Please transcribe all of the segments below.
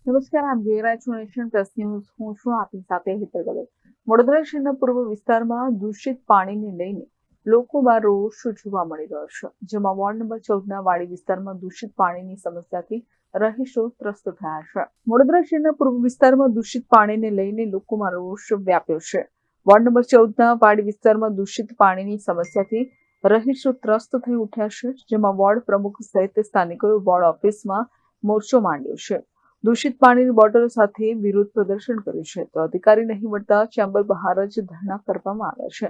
નમસ્કાર, આપ જોઈ રહ્યા છો નેશન પ્લસ ન્યૂઝ. હું છું આપની સાથે હેતલ ગલત. વડોદરા શહેરના પૂર્વ વિસ્તારમાં દૂષિત પાણીને લઈને લોકોમાં રોષ જોવા મળી રહ્યો છે, જેમાં વોર્ડ નંબર 14ના વાડી વિસ્તારમાં દૂષિત પાણીની સમસ્યાથી રહીશો ત્રસ્ત થયા છે. વડોદરા શહેરના પૂર્વ વિસ્તારમાં દૂષિત પાણીને લઈને લોકોમાં રોષ વ્યાપ્યો છે. વોર્ડ નંબર 14ના વાડી વિસ્તારમાં દૂષિત પાણીની સમસ્યાથી રહીશો ત્રસ્ત થઈ ઉઠ્યા છે, જેમાં વોર્ડ પ્રમુખ સહિત સ્થાનિકોએ વોર્ડ ઓફિસમાં મોરચો માંડ્યો છે. દૂષિત પાણીની બોટલો સાથે વિરોધ પ્રદર્શન કર્યું છે, તો અધિકારી નહીં મળતા ચેમ્બર બહાર જ ધરણા કરવામાં આવ્યા છે.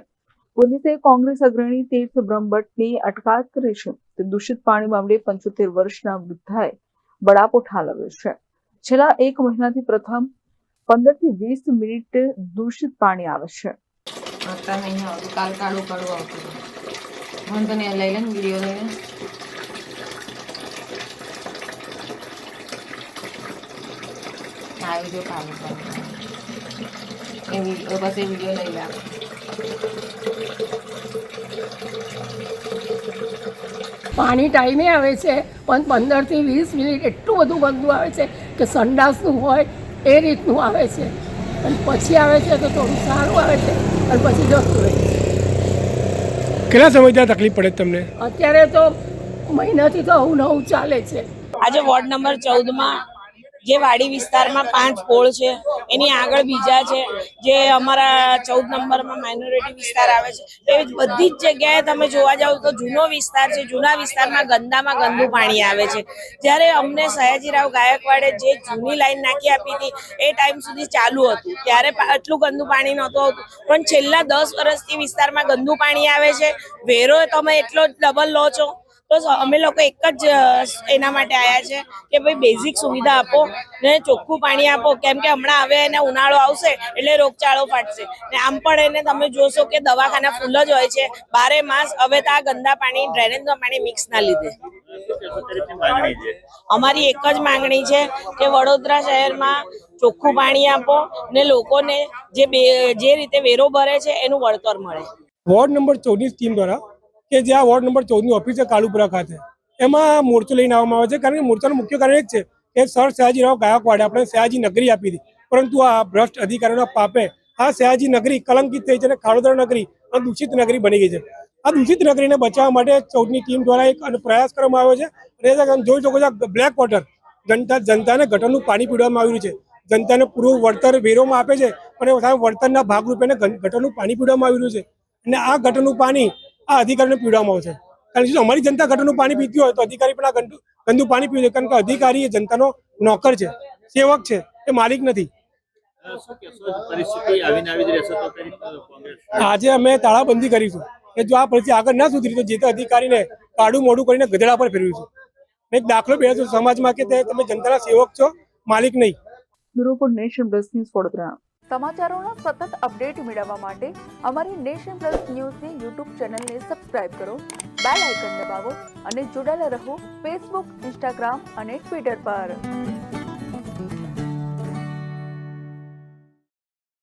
પોલીસે કોંગ્રેસ અગ્રણી તીર્થ બ્રહ્મભટ્ટની અટકાયત કરી છે. તે દૂષિત પાણી મામલે 75 વર્ષના વૃદ્ધાએ બળાપો ઠાલવ્યો છે. છેલ્લા એક મહિનાથી પ્રથમ 15 થી 20 મિનિટ દૂષિત પાણી આવે છે. પાણી ટાઈમે આવે છે પણ 15 થી 20 મિનિટ એટલું બધું ગંદુ આવે છે કે સંડાસનું હોય એ રીતનું આવે છે, અને પછી આવે છે તો થોડું સારું આવે છે અને પછી જતું રહે છે. કેટલા સમયથી તકલીફ પડે તમને? અત્યારે તો મહિનાથી તો નવું ચાલે છે. આજે વોર્ડ નંબર 14માં જે વાડી વિસ્તારમાં 5 પોળ છે, એની આગળ બીજા છે, જે અમારા 14 નંબરમાં માઇનોરિટી વિસ્તાર આવે છે, એ બધી જ જગ્યાએ તમે જોવા જાવ તો જૂનો વિસ્તાર છે. જૂના વિસ્તારમાં ગંદુ પાણી આવે છે. જ્યારે અમને સયાજીરાવ ગાયકવાડે જે જૂની લાઈન નાખી આપી હતી એ ટાઈમ સુધી ચાલુ હતું, ત્યારે આટલું ગંદુ પાણી નહોતું આવતું, પણ છેલ્લા 10 વર્ષથી વિસ્તારમાં ગંદુ પાણી આવે છે. વેરો તમે એટલો ડબલ લો છો. તો અમે લોકો એક જ એના માટે આવ્યા છે કે ભાઈ બેઝિક સુવિધા આપો ને ચોખ્ખું પાણી આપો, કેમ કે હમણાં હવે એને ઉનાળો આવશે એટલે રોગચાળો ફાટશે ને આમ પણ એને તમે જોશો કે દવાખાના ફૂલ જ હોય છે 12 માસ. હવે તો આ ગંદા પાણી ડ્રેનેજનું પાણી મિક્સ ના લીધે અમારી એક જ માંગણી છે કે વડોદરા શહેરમાં ચોખ્ખું પાણી આપો ને લોકોને જે રીતે વેરો ભરે છે એનું વળતર મળે. વોર્ડ નંબર 14ની ટીમ દ્વારા કે જે આ વોર્ડ નંબર 14ની ઓફિસ છે કાલુપુરા ખાતે, એમાં મોરચો લઈને આવવામાં આવે છે. કારણ કે મોરચાનું મુખ્ય કારણ એ જ છે કે સર સયાજીરાવ ગાયકવાડે આપણે સયાજી નગરી આપી હતી, પરંતુ આ ભ્રષ્ટ અધિકારીઓના પાપે આ સયાજી નગરી કલંકિત થઈ છે અને ખાડોદર નગરી અને દૂષિત નગરી બની ગઈ છે. આ દૂષિત નગરીને બચાવવા માટે 14ની ટીમ દ્વારા એક પ્રયાસ કરવામાં આવ્યો છે. અને તમે જોઈ શકો છો બ્લેક વોટર જનતાને ગટરનું પાણી પીવડાવવામાં આવ્યું છે. જનતાને પૂરું વળતર વેરોમાં આપે છે, અને વળતરના ભાગરૂપે ગટરનું પાણી પીવડાવવામાં આવ્યું છે. અને આ ગટરનું પાણી આ અધિકારીને પીવડાવવામાં આવશે. કારણ કે અમારી જનતા ગટરનું પાણી પીતી હોય તો અધિકારી પણ આ ગંદુ પાણી પીવે છે. કારણ કે અધિકારી એ જનતાનો નોકર છે, સેવક છે, એ માલિક નથી. આજે અમે તાળાબંધી કરીશું કે જો આ પરિસ્થિતિ આગળ ના સુધરી તો જે તે અધિકારીને કાળું મોઢું કરીને ગધેડા પર ફેરવીશું. એક દાખલો બેસો સમાજમાં કે તમે જનતાના સેવક છો, માલિક નહીં. Bureau report, nation plus news, Vadodara. સમાચારોના સતત અપડેટ મેળવવા માટે અમારી નેશન પ્લસ ન્યૂઝની યુટ્યુબ ચેનલને સબસ્ક્રાઇબ કરો, બેલ આઇકન દબાવો અને જોડાયેલા રહો ફેસબુક, ઇન્સ્ટાગ્રામ અને ટ્વિટર પર.